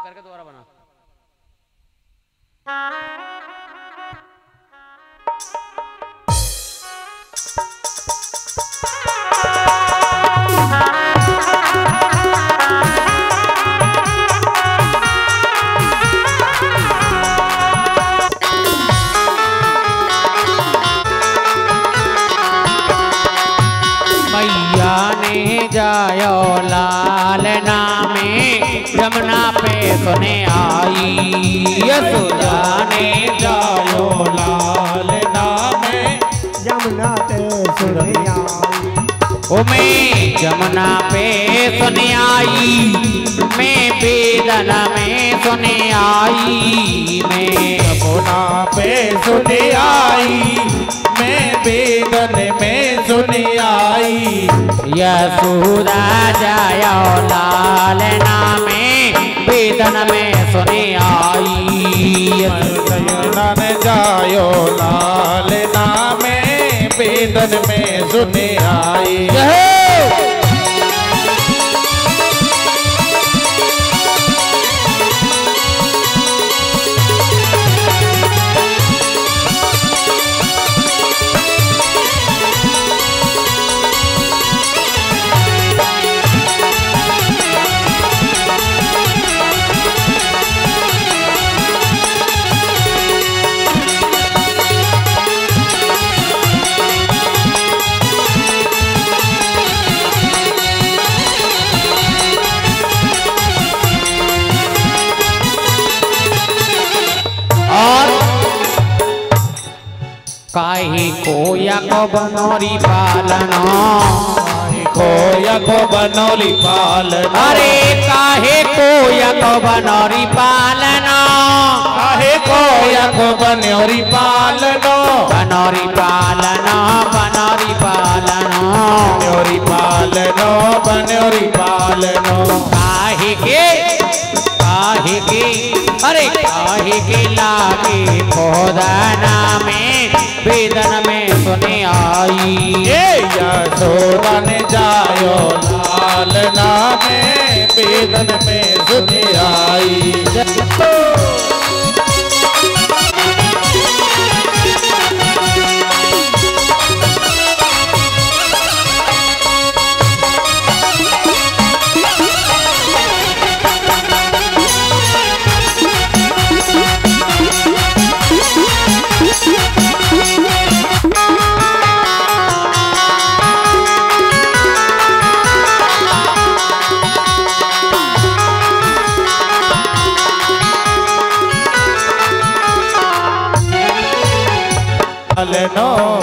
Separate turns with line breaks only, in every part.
करके दोबारा बना। मैया ने जायो लाल नामे जमुना पे सुने आई, यशोदा ने जायो लाल नामे
जमुना पे सुने आई।
ओ मैं जमुना पे सुने आई, मैं बेदन में सुने आई, मैं
जमुना पे सुने आई, मैं बेदन में सुने आई।
यशोदा जायो लाल नामे बेदन में सुने आई,
यशोदा ने जायो लाल नामे बेदन में सुने आई। काहे कोया को बनोरी पालना, कोया को बनोरी पालना,
अरे काहे कोया को बनोरी पालना,
काहे कोया को बनोरी पालना,
बनोरी पालना, बनोरी पालना,
बनोरी पालना, बनोरी पालना।
काहे के अरे काहे के लागे पौधाना में बेदन में सुने आई,
यशोदा ने जायो लाल नामे बेदन में सुने आई।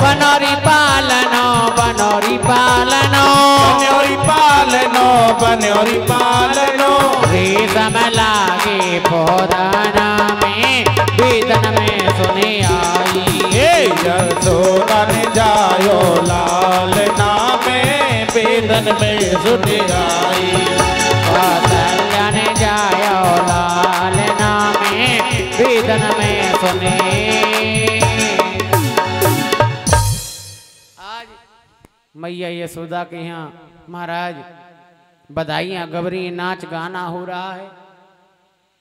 बनोरी पालनो, बनोरी पालनो,
बनोरी पालनो, बनोरी पालनो।
रेशम लागे पौधाना में बेदन में सुने आई,
यशोदा ने जायो लाल नामे बेदन में सुने आई।
कौशल्या ने जायो लाल नामे बेदन में सुने। मैया यशोदा के यहाँ महाराज बधाइयाँ गबरी नाच गाना हो रहा है।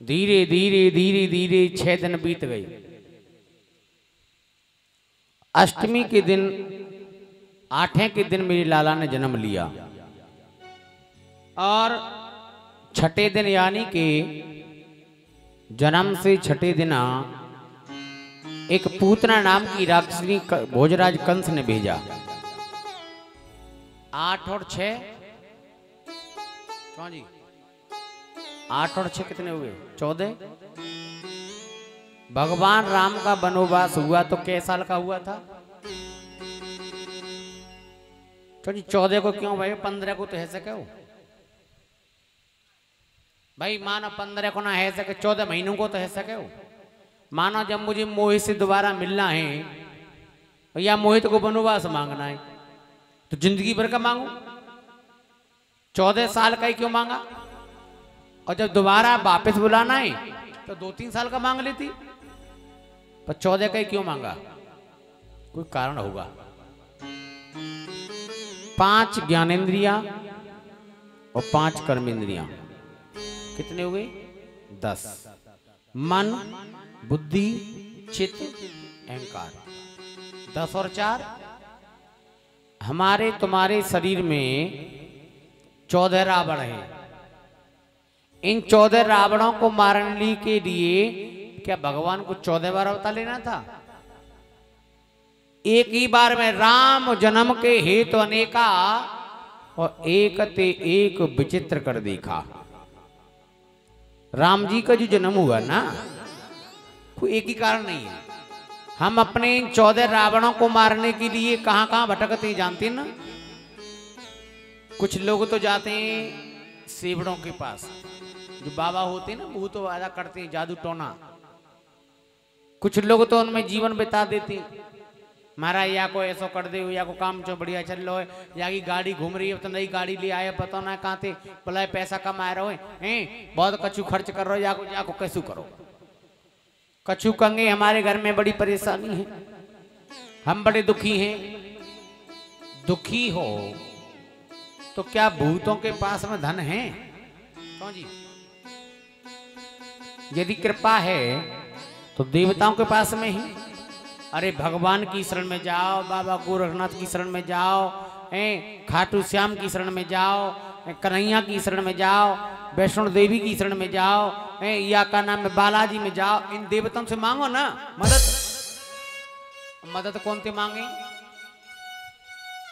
धीरे धीरे धीरे धीरे 6 दिन बीत गए। अष्टमी के दिन 8वें के दिन मेरी लाला ने जन्म लिया और 6ठे दिन यानी कि जन्म से 6ठे दिन एक पूतना नाम की राक्षसी भोजराज कंस ने भेजा। 8 और 6 जी 8 और 6 कितने हुए? 14। भगवान राम का वनवास हुआ तो कै साल का हुआ था? तो जी 14 को क्यों भाई? 15 को तो है सके हो भाई। मानो 15 को ना है सके, 14 महीनों को तो है सके हो। मानो जब मुझे मोहित से दोबारा मिलना है या मोहित को वनवास मांगना है तो जिंदगी भर का मांगू? 14 साल का ही क्यों मांगा? और जब दोबारा वापस बुलाना है तो 2-3 साल का मांग लेती, पर 14 का ही क्यों मांगा? कोई कारण होगा। 5 ज्ञानेंद्रियां और 5 कर्मेंद्रियां कितने हुए? 10। मन, बुद्धि, चित्त, अहंकार। 10 और 4 हमारे तुम्हारे शरीर में 14 रावण हैं। इन 14 रावणों को मारने के लिए क्या भगवान को 14 बार अवतार लेना था? एक ही बार में राम जन्म के हेतु अनेका और एक ते एक विचित्र कर देखा। राम जी का जो जन्म हुआ ना, कोई एक ही कारण नहीं है। हम अपने इन 14 रावणों को मारने के लिए कहां कहां भटकते हैं जानते हैं ना? कुछ लोग तो जाते हैं सेवड़ों के पास, जो बाबा होते हैं ना, वो तो वादा करते हैं जादू टोना। कुछ लोग तो उनमें जीवन बिता देते हैं, महाराज या को ऐसा कर दे, या को काम जो बढ़िया चल रहा है, या की गाड़ी घूम रही है तो नई गाड़ी ले आए, पता ना कहाँ थे, भला पैसा कमा रहे हैं, बहुत कछु खर्च कर रहे हो, या को कैसू करो। कछु कंगे हमारे घर में बड़ी परेशानी है, हम बड़े दुखी हैं। दुखी हो तो क्या भूतों के पास में धन है? कौन जी? यदि कृपा है तो देवताओं के पास में ही। अरे भगवान की शरण में जाओ, बाबा गोरखनाथ की शरण में जाओ, खाटू श्याम की शरण में जाओ, कन्हैया की शरण में जाओ, वैष्णो देवी की शरण में जाओ, या का नाम है बालाजी में जाओ। इन देवताओं से मांगो ना मदद। मदद कौन से मांगे?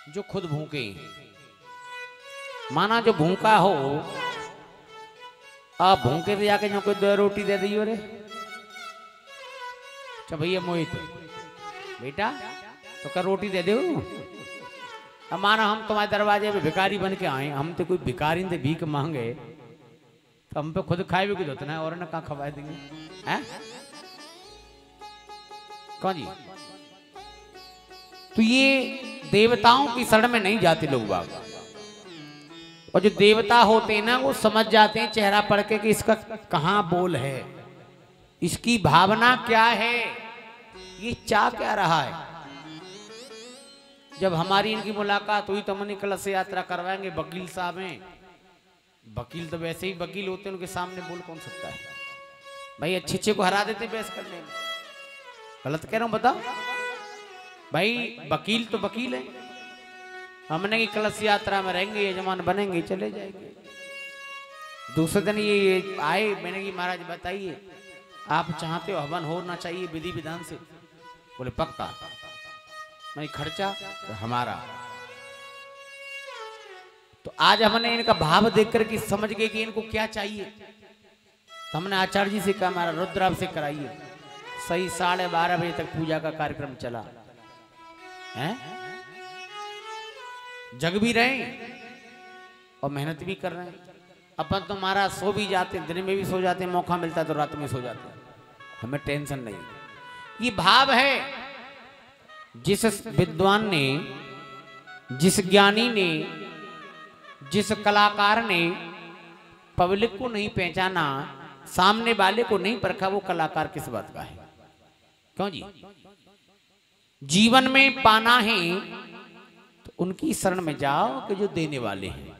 जो खुद भूखे। माना जो भूखा हो, आप भूखे तो जाके जो कोई 2 रोटी दे दी। रे अच्छा भैया मोहित बेटा तो क्या रोटी दे दो। अब माना हम तुम्हारे दरवाजे पे भिखारी बन के आए, हम तो कोई भिखारी से भीख मांगे तो हम पे खुद खाए भी कुछ होता है, और ना कहाँ खवा देंगे हैं? कौन जी? तो ये देवताओं की शरण में नहीं जाते लोग बाबा। और जो देवता होते हैं ना, वो समझ जाते हैं चेहरा पढ़ के कि इसका कहाँ बोल है, इसकी भावना क्या है, ये चाह क्या रहा है। जब हमारी इनकी मुलाकात हुई तो हमने कलश यात्रा करवाएंगे वकील साहब हैं। वकील तो वैसे ही वकील होते हैं, उनके सामने बोल कौन सकता है भाई? अच्छे अच्छे को हरा देते बहस करने में। गलत कह रहा हूं बताओ भाई? वकील तो वकील है। हमने की कलश यात्रा में रहेंगे, यजमान बनेंगे, चले जाएंगे। दूसरे दिन ये आए, मैंने की महाराज बताइए आप चाहते हो हवन होना चाहिए विधि विधान से? बोले पक्का। नहीं खर्चा तो हमारा। तो आज हमने इनका भाव देख करके समझ गए कि इनको क्या चाहिए। तो हमने आचार्य जी से कहा हमारा रुद्राभिषेक कराइए। सही 12:30 बजे तक पूजा का कार्यक्रम चला है। जग भी रहे और मेहनत भी कर रहे हैं। अपन तो महाराज सो भी जाते हैं, दिन में भी सो जाते हैं, मौका मिलता है तो रात में सो जाते हैं, हमें टेंशन नहीं। ये भाव है। जिस विद्वान ने, जिस ज्ञानी ने, जिस कलाकार ने पब्लिक को नहीं पहचाना, सामने वाले को नहीं परखा, वो कलाकार किस बात का है? क्यों जी? जीवन में पाना है तो उनकी शरण में जाओ कि जो देने वाले हैं।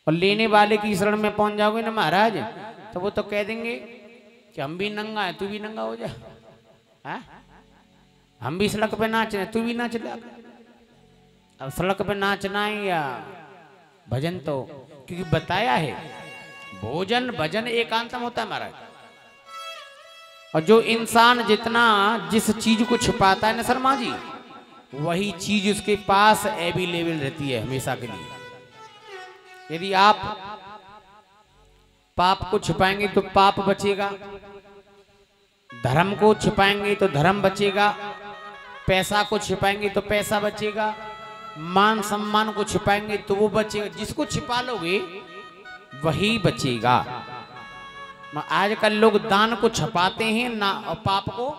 और लेने वाले की शरण में पहुंच जाओगे ना महाराज, तो वो तो कह देंगे कि हम भी नंगा है, तू भी नंगा हो जा। है? हम भी सड़क पे नाच रहे, तू भी नाच ले। अब सड़क पे नाचना है या भजन, तो क्योंकि बताया है भोजन भजन एकांतम होता है महाराज। और जो इंसान जितना जिस चीज को छुपाता है ना शर्मा जी, वही चीज उसके पास अवेलेबल रहती है हमेशा के लिए। यदि आप पाप को छुपाएंगे तो पाप बचेगा, धर्म को छुपाएंगे तो धर्म बचेगा, पैसा को छिपाएंगे तो पैसा बचेगा, मान सम्मान को छिपाएंगे तो वो बचेगा। जिसको छिपा लोगे वही बचेगा। आजकल लोग दान को छुपाते हैं ना, और पाप को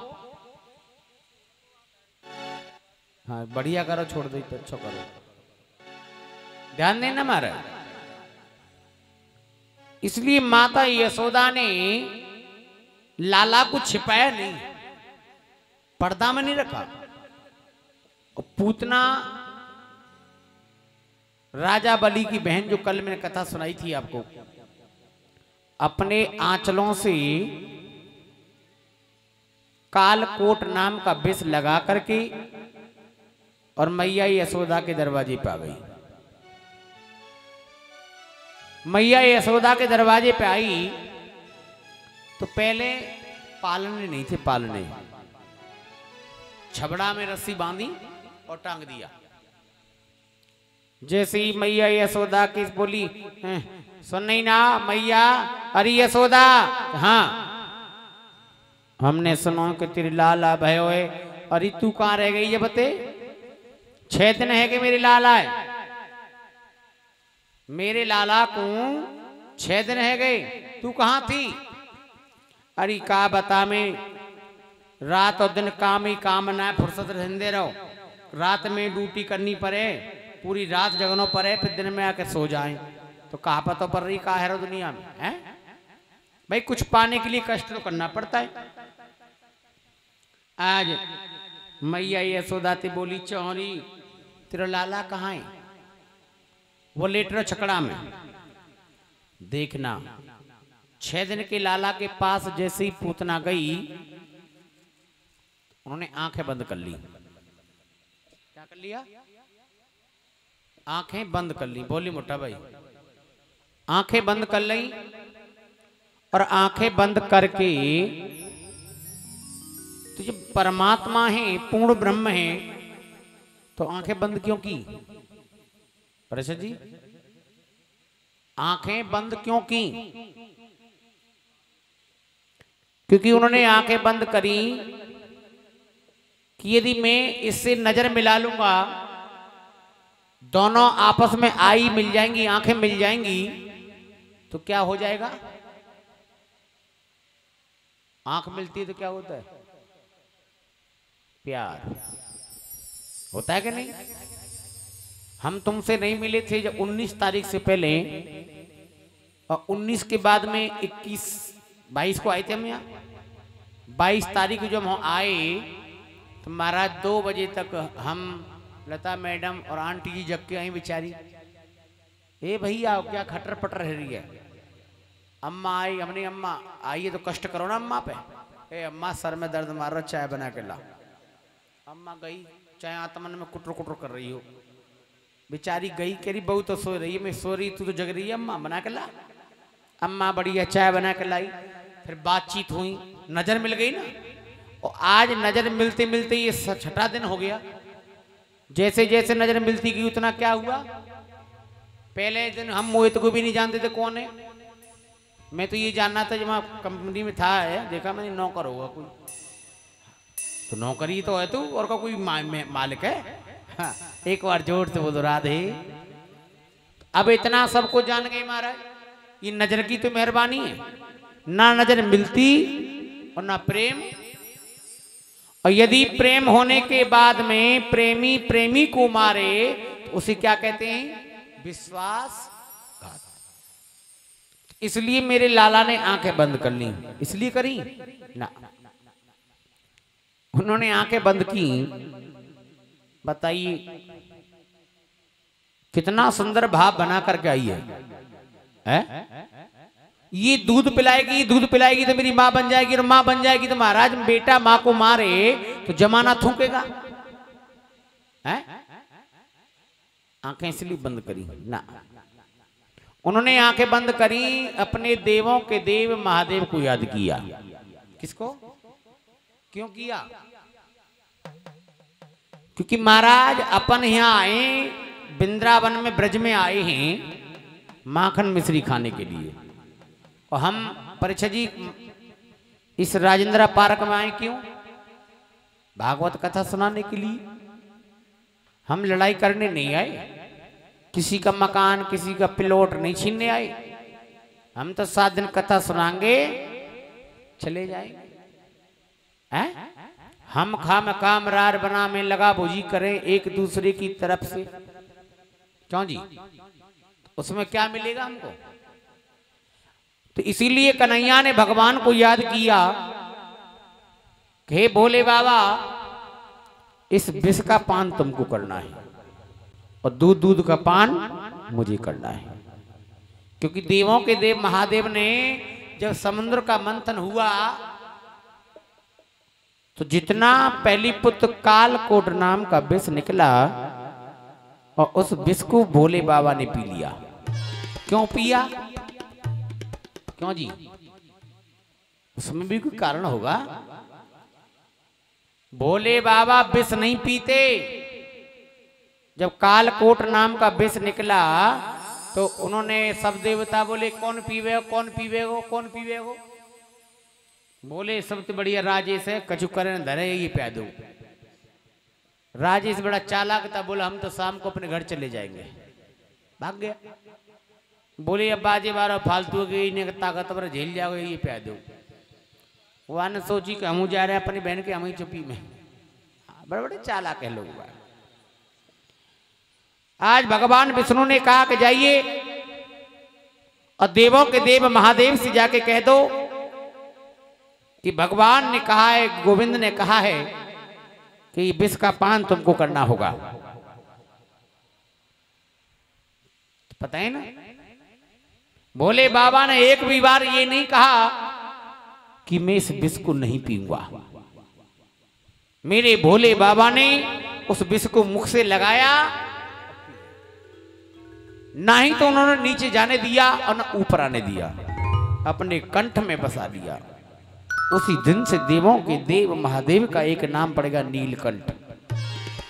हाँ बढ़िया करो, छोड़ दो तो अच्छा करो, ध्यान देना मारा। इसलिए माता यशोदा ने लाला को छिपाया नहीं, पर्दा में नहीं रखा। और पूतना राजा बलि की बहन, जो कल मैंने कथा सुनाई थी आपको, अपने आंचलों से कालकोट नाम का विष लगा करके और मैया यशोदा के दरवाजे पे आ गई। मैया यशोदा के दरवाजे पे आई तो पहले पालने नहीं थे, पालने छबड़ा में रस्सी बांधी और टांग दिया। जैसे ही मैया यशोदा की बोली, सुन नहीं ना मैया, अरे यशोदा, हाँ हमने सुनो कि तेरी लाला भयो है। अरे तू कहाँ रह गई ये बते? 6 दिन है कि मेरी लाला है, मेरे लाला को 6 दिन है गए, तू कहाँ थी? अरे का बता, में रात और दिन काम ही काम ना है, फुर्सत रहने रहो। रात में ड्यूटी करनी पड़े, पूरी रात जगनों पर है, फिर दिन में आके सो जाएं तो कहा पता पर रही का है दुनिया में है भाई। कुछ पाने के लिए कष्ट तो करना पड़ता है। आज मैया यशोदा ते बोली, चौरी तेरा लाला कहाँ है? वो लेट रहा छकड़ा में। देखना 6 दिन के लाला के पास जैसे ही पूतना गई, उन्होंने आंखें बंद कर ली। क्या कर लिया? आंखें बंद कर ली। बोली मोटा भाई, आंखें बंद कर ली। और आंखें बंद करके तो जब परमात्मा है, पूर्ण ब्रह्म है, तो आंखें बंद क्यों की? परिषद जी, आंखें बंद क्यों की? क्योंकि उन्होंने आंखें बंद करी कि यदि मैं इससे नजर मिला लूंगा, दोनों आपस में आई मिल जाएंगी, आंखें मिल जाएंगी, तो क्या हो जाएगा? आंख मिलती है तो क्या होता है? प्यार होता है कि नहीं? हम तुमसे नहीं मिले थे जब 19 तारीख से पहले, और 19 के बाद में 21 22 को आए थे हम यहाँ। 22 तारीख को जब हम आए तो महाराज 2 बजे तक हम, लता मैडम और आंटी जी जग के आई बेचारी। ए भैया क्या खटर पटर रह रही है? अम्मा आई, हमने अम्मा आइए तो कष्ट करो ना अम्मा पे। ए अम्मा सर में दर्द मार रहा, चाय बना के ला। अम्मा गई, चाय आत्मन में कुटर कुटर कर रही हो। बेचारी गई, कह रही बहू तो सो रही है, मैं सो रही, तू तो जग रही है, अम्मा बना के ला। अम्मा बढ़िया चाय बना के लाई। फिर बातचीत हुई, नजर मिल गई ना। और आज नजर मिलते मिलते ये 6ठा दिन हो गया। जैसे जैसे नजर मिलती गई उतना क्या हुआ? पहले दिन हम मोहित को भी नहीं जानते थे कौन है। मैं तो ये जानना था जब वहाँ कंपनी में था, है देखा मैंने नौकर होगा कोई, तो नौकरी तो है तू, और का कोई मालिक है? हाँ, एक बार जोर से बोलो राधे। अब इतना सबको जान गए महाराज, ये नजर की तो मेहरबानी है। ना नजर मिलती और ना प्रेम। और यदि प्रेम होने के बाद में प्रेमी प्रेमी को मारे तो उसे क्या कहते हैं? विश्वासघात। इसलिए मेरे लाला ने आंखें बंद कर ली। इसलिए करी ना, उन्होंने आंखें बंद की। बताइए कितना सुंदर भाव बना करके आई है? ये दूध पिलाएगी, दूध पिलाएगी तो मेरी माँ बन जाएगी, और माँ बन जाएगी तो महाराज बेटा माँ को मारे तो जमाना थूकेगा। है? आंखें इसलिए बंद करी ना, उन्होंने आंखें बंद करी, अपने देवों के देव महादेव को याद किया। किसको? क्यों किया? क्योंकि महाराज अपन यहाँ आए, वृंदावन में ब्रज में आए हैं माखन मिश्री खाने के लिए। और हम परीक्षा जी इस राजेंद्र पार्क में आए क्यों? भागवत कथा सुनाने के लिए। हम लड़ाई करने नहीं आए, किसी का मकान किसी का प्लॉट नहीं छीनने आए। हम तो 7 दिन कथा सुनाएंगे, चले जाएंगे। हैं? हम खाम कामरार बना में लगा भोजी करें एक दूसरे की तरफ से, क्यों जी? उसमें क्या मिलेगा हमको? तो इसीलिए कन्हैया ने भगवान को याद किया कि हे भोले बाबा, इस विष का पान तुमको करना है और दूध का पान मुझे करना है। क्योंकि देवों के देव महादेव ने जब समुद्र का मंथन हुआ तो जितना पहली पुत्र कालकोट नाम का विष निकला और उस विष को भोले बाबा ने पी लिया। क्यों पिया? क्यों जी? उसमें भी कोई कारण होगा। भोले बाबा विष नहीं पीते। जब कालकोट नाम का विष निकला तो उन्होंने सब देवता बोले कौन पीवे, कौन पीवे गो, कौन पीवे गो? बोले सबसे बढ़िया राजेश है, कछु करे न धरे ये प्या दो। राजेश बड़ा चालाक था, बोला हम तो शाम को अपने घर चले जाएंगे। भाग गया। बोले अब बाजे बारह फालतू गई इन्हें ताकतवर झेल जाओगे, ये प्या दो। वह ने सोची कि हम जा रहे हैं अपनी बहन के, हम ही चुपी में। बड़े बड़े चालाक है लोग। आज भगवान विष्णु ने कहा कि जाइए और देवों के देव महादेव से जाके कह दो कि भगवान ने कहा है, गोविंद ने कहा है कि विष का पान तुमको करना होगा। पता है ना, भोले बाबा ने एक भी बार ये नहीं कहा कि मैं इस विष को नहीं पीऊंगा। मेरे भोले बाबा ने उस विष को मुख से लगाया, ना ही तो उन्होंने नीचे जाने दिया और ना ऊपर आने दिया, अपने कंठ में बसा दिया। उसी दिन से देवों के देव महादेव का एक नाम पड़ेगा नीलकंठ।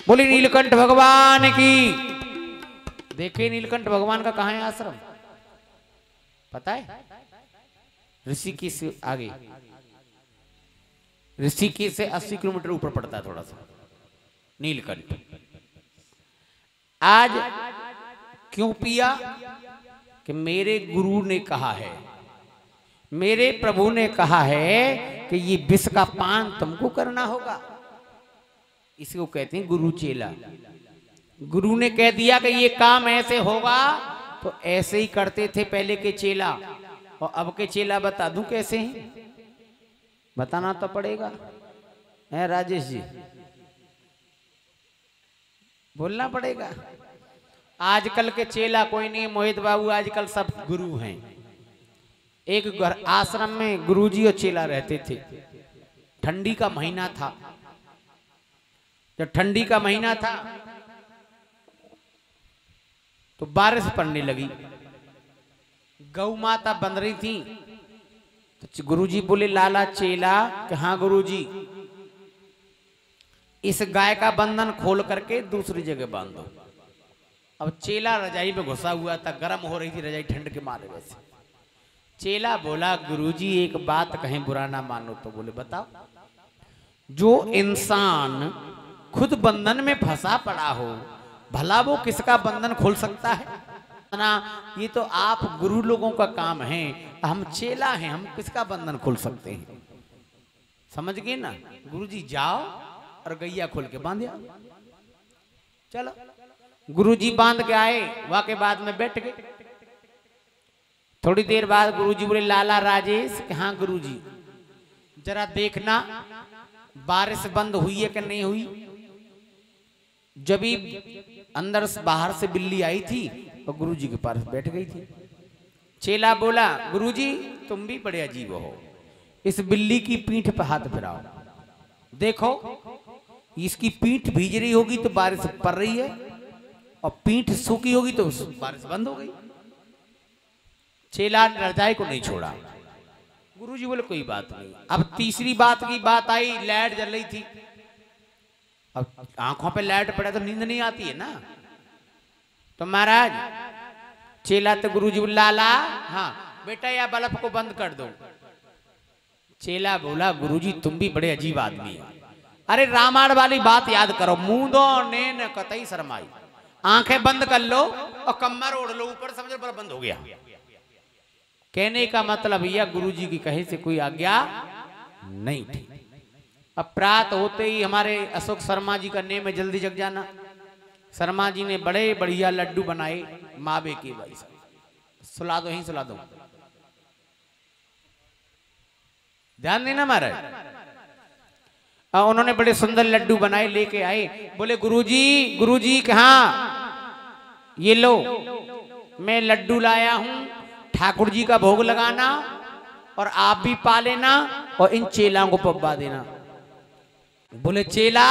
बोले नीलकंठ भगवान की। देखे नीलकंठ भगवान का कहां है आश्रम? पता है? ऋषिकेश से आगे, ऋषिकेश से 80 किलोमीटर ऊपर पड़ता है थोड़ा सा नीलकंठ। आज क्यों पिया? कि मेरे गुरु ने कहा है, मेरे प्रभु ने कहा है कि ये विष का पान तुमको करना होगा। इसको कहते हैं गुरु चेला। गुरु ने कह दिया कि ये काम ऐसे होगा तो ऐसे ही करते थे पहले के चेला, और अब के चेला बता दूं कैसे हैं? बताना तो पड़ेगा, है राजेश जी? बोलना पड़ेगा। आजकल के चेला कोई नहीं मोहित बाबू, आजकल सब गुरु हैं। एक घर आश्रम में गुरुजी और चेला रहते थे। ठंडी का महीना था। जब ठंडी का महीना था तो बारिश पड़ने लगी। गौ माता बन रही थी तो गुरुजी बोले लाला चेला कि हाँ गुरुजी, इस गाय का बंधन खोल करके दूसरी जगह बांध दो। अब चेला रजाई में घुसा हुआ था, गर्म हो रही थी रजाई ठंड के मारे वैसे। चेला बोला गुरुजी एक बात कहें बुरा ना मानो तो। बोले बताओ। जो इंसान खुद बंधन में फंसा पड़ा हो, भला वो किसका बंधन खोल सकता है? ना, ये तो आप गुरु लोगों का काम है, हम चेला हैं, हम किसका बंधन खोल सकते हैं? समझ गए ना? गुरुजी जाओ और गैया खोल के बांध आओ। चलो गुरुजी बांध के आए, वाके बाद में बैठ गए। थोड़ी देर बाद गुरुजी बोले लाला राजेश, हाँ गुरुजी जरा देखना बारिश बंद हुई है कि नहीं हुई। जब भी अंदर से बाहर से बिल्ली आई थी और गुरुजी के पास बैठ गई थी। चेला बोला गुरुजी तुम भी बड़े अजीब हो, इस बिल्ली की पीठ पर हाथ फिराओ, देखो इसकी पीठ भीज रही होगी तो बारिश पड़ रही है, और पीठ सूखी होगी तो बारिश बंद हो गई। चेला ने रजाई को नहीं छोड़ा। गुरुजी बोले कोई बात नहीं। अब तीसरी बात की बात आई, लाइट जल रही थी। अब आंखों पे लाइट पड़े तो नींद नहीं आती है ना। तो महाराज चेला तो गुरुजी बोले लाला हाँ बेटा या बल्ब को बंद कर दो। चेला बोला गुरुजी तुम भी बड़े अजीब आदमी है। अरे रामायण वाली बात याद करो, मूंदो ने न कतई शर्माई, आंखें बंद कर लो और कमर ओढ़ लो ऊपर, समझो बल्ब बंद हो गया। कहने का मतलब भैया गुरुजी की कहे से कोई आज्ञा नहीं थी। अब प्रात होते ही हमारे अशोक शर्मा जी का नेम है जल्दी जग जाना। शर्मा जी ने बड़े बढ़िया लड्डू बनाए मावे के। भाई सुला दो, ही सुला दो, ध्यान देना महाराज। उन्होंने बड़े सुंदर लड्डू बनाए लेके आए। बोले गुरुजी, गुरुजी कहाँ? ये लो मैं लड्डू लाया हूं ठाकुर जी का भोग लगाना और आप भी पा लेना और इन चेलाओं को पब्बा देना। बोले चेला,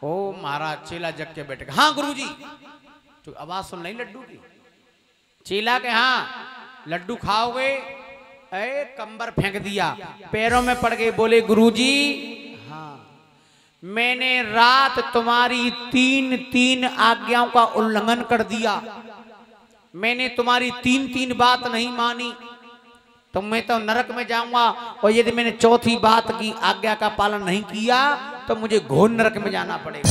ओ महाराज। चेला जग के बैठे, हाँ गुरुजी। तो आवाज सुन नहीं लड्डू की। चेला के हाँ लड्डू खाओगे? ए कंबर फेंक दिया, पैरों में पड़ गए। बोले गुरुजी, हाँ मैंने रात तुम्हारी तीन आज्ञाओं का उल्लंघन कर दिया। मैंने तुम्हारी तीन बात नहीं मानी तो मैं तो नरक में जाऊंगा, और यदि मैंने चौथी बात की आज्ञा का पालन नहीं किया तो मुझे घोर नरक में जाना पड़ेगा।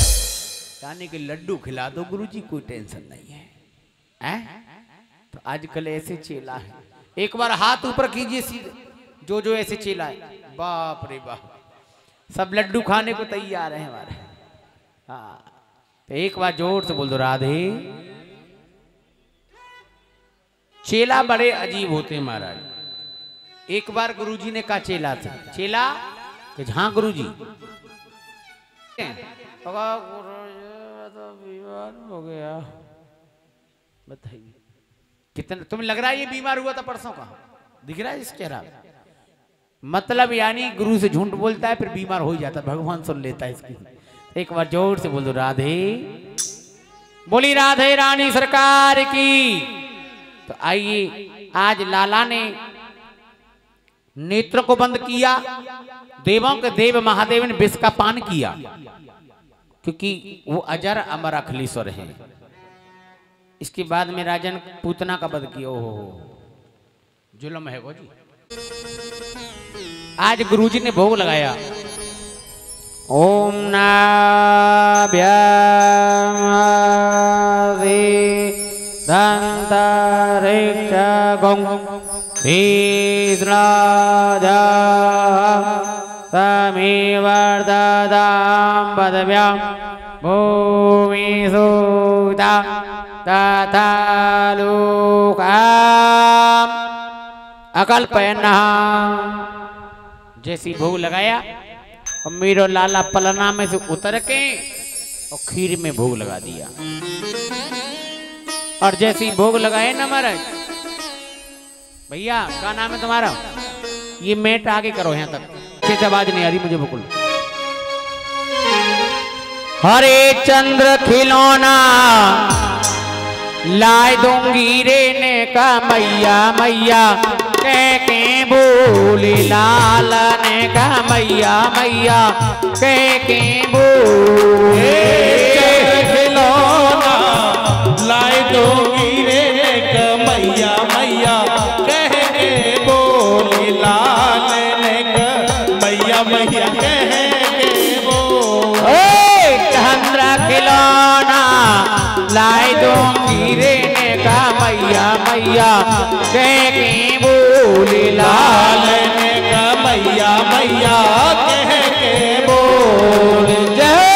यानी कि लड्डू खिला दो गुरुजी, कोई टेंशन नहीं है, हैं? तो आजकल ऐसे चेला है। एक बार हाथ ऊपर कीजिए सीधे, जो ऐसे चेला है, बाप रे बाप, सब लड्डू खाने को तैयार है हमारे। हाँ तो एक बार जोर से बोल दो राधे। चेला बड़े अजीब होते हैं महाराज। एक बार गुरुजी ने कहा चेला से, चेला कि हाँ गुरुजी, बीमार हो गया, बताइए कितना तुम्हें लग रहा है ये बीमार हुआ था परसों का? दिख रहा है इस चेहरा? मतलब यानी गुरु से झूठ बोलता है फिर बीमार हो ही जाता है, भगवान सुन लेता है इसकी। एक बार जोर से बोल दो राधे। बोली राधे रानी सरकार की। तो आइए, आज लाला ने नेत्रों को बंद किया, देवों के देव महादेव ने विष का पान किया, क्योंकि वो अजर अमर अखिलेश्वर है। इसके बाद में राजन पूतना का वध किया। ओहो जुल्म है वो जी। आज गुरुजी ने भोग लगाया। ओम नाभ्याम दंतरिक्ष गौं तीस्राजा समीवर्ददां पदव्यां भूमि सूता तथा लोकाम अकल्पयन्नः। जैसी भोग लगाया और मेरो लाला पलना में से उतर के और खीर में भोग लगा दिया। और जैसे ही भोग लगाए ना महाराज, भैया क्या नाम है तुम्हारा? ये मेट आगे करो यहाँ तक, अच्छी आवाज नहीं आ रही मुझे बिल्कुल। हरे चंद्र खिलौना लाए दूंगी रे ने का मैया मैया कह के बोले लाल ने का मैया मैया कह के बोले
खिलौना लाए दूंगी रे ने का मैया मैया कह के बोले लाल ने का मैया मैया कह के बोले
चंद्र खिलौना लाए दूंगी रे ने का मैया मैया कह के बोले लाल
ने का मैया मैया कह के बोले
जय।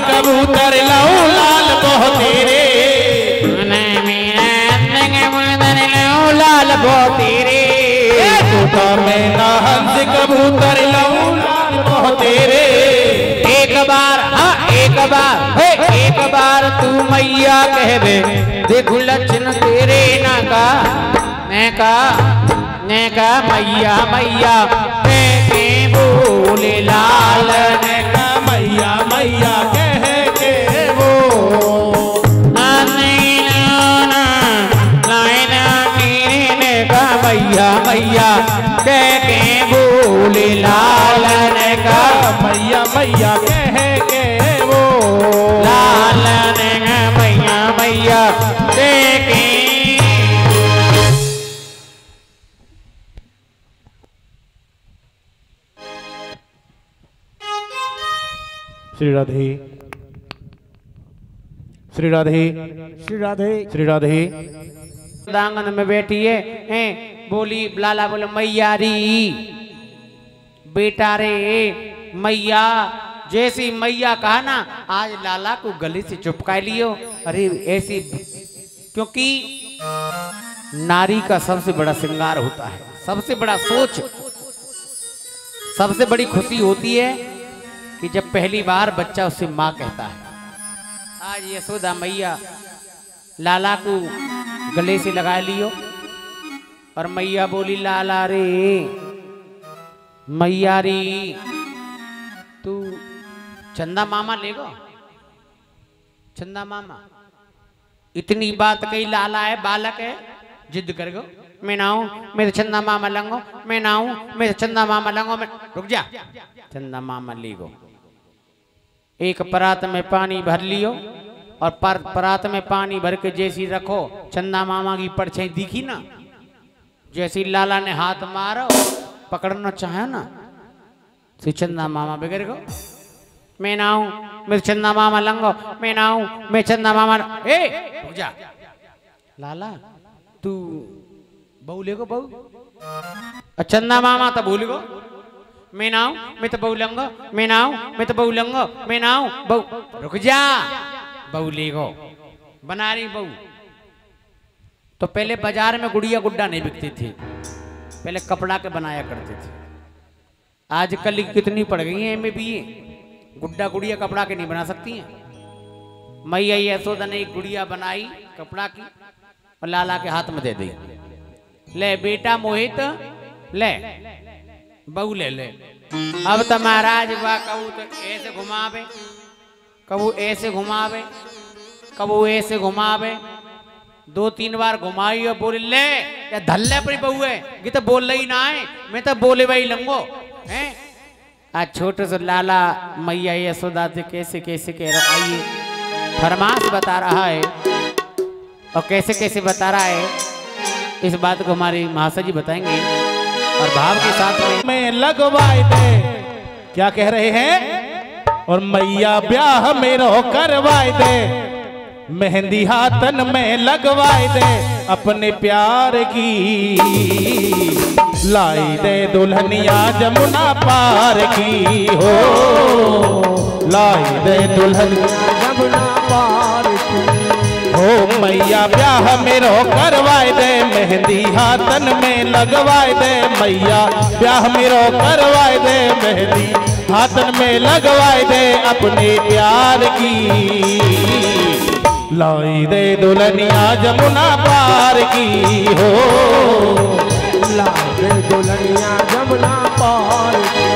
कबूतर लाओ लाल बहुत रे
लाल बहुत रे
तोता में ना हंस कबूतर लाओ लाल बहुत रे।
एक बार हाँ एक बार तू मैया कहबे देखू लक्षण तेरे ना का मैया मैया कह के बोले लाल
ने का मैया मैया कह के वो
मैया मैया कह के बोले लाल ने का
मैया मैया कह के वो
लाल ने मैया मैया मैया देखे।
श्री राधे श्री राधे
श्री राधे
श्री राधे।
दांगन में बैठी है बोली लाला बोले मैया री बेटा रे मैया। जैसी मैया कहा ना आज लाला को गले से चुपका लियो। अरे ऐसी क्योंकि नारी का सबसे बड़ा श्रृंगार होता है, सबसे बड़ा सोच, सबसे बड़ी खुशी होती है कि जब पहली बार बच्चा उससे माँ कहता है। आज यशोदा मैया लाला को गले से लगा लियो और मैया बोली लाला रे मैया री तू चंदा मामा लेगो। चंदा मामा इतनी बात कही, लाला है बालक है जिद कर गो मैं ना हूं मेरे चंदा मामा लंगो, मैं ना हूं मेरे चंदा मामा लंगो। मैं रुक जा, चंदा मामा ले गो। एक परात में पानी भर लियो और परात में पानी भर के जैसी रखो चंदा मामा की परछाई दिखी ना, जैसी लाला ने हाथ मारो पकड़ना चाहे ना तो चंदा मामा बगैर गो मैं ना हूं मेरे चंदा मामा लंगो, मैं ना हूं मैं चंदा मामा। ए रुक जा लाला तू बहू लेगो बहू। चंदा मामा तो भूल गो मैं ना हूं मैं तो बहू लंगो, मैं ना हूं मैं तो बहू लंगो, मैं ना हूं बहू। रुक जा बहू लेगो बना रही बहू। तो पहले बाजार में गुड़िया गुड्डा नहीं बिकती थी, पहले कपड़ा के बनाया करते थे। आजकल कितनी पड़ गई है एमए बीए, गुड्डा गुड़िया कपड़ा के नहीं बना सकती हैं। मैया यशोदा ने एक गुड़िया बनाई कपड़ा की और लाला के हाथ में दे दी। ले बेटा मोहित ले बहू ले ले। अब तो महाराज बा कबू तो ऐसे घुमावे, कबू ऐसे घुमावे, कबू ऐसे घुमावे। 2-3 बार घुमाई और बोले ले या धल्ले पड़ी बहू है ये तो बोल रही ना है, मैं तो बोले भाई लंगो हैं। आज छोटे से लाला मैया यशोदा से कैसे कैसे कह रहा, आइए फरमाश बता रहा है और कैसे कैसे बता रहा है इस बात को हमारी महाशय जी बताएंगे और भाव के साथ में
लगवाए दे। क्या कह रहे हैं? और मैया ब्याह मेरो करवाए दे, मेहंदी हाथन में लगवाए दे अपने प्यार की। लाई दे दुल्हनिया जमुना पार की हो, लाई दे दुल्हनिया
जमुना पार की
हो। मैया ब्याह मेरो करवाए दे, मेहंदी हाथन में लगवाए दे। मैया ब्याह मेरो करवाए दे, मेहंदी हाथन में लगवाए दे अपने प्यार की। लाई दे दुल्हनिया जमुना पार की हो,
लाई दे दुल्हनिया जमुना पार की।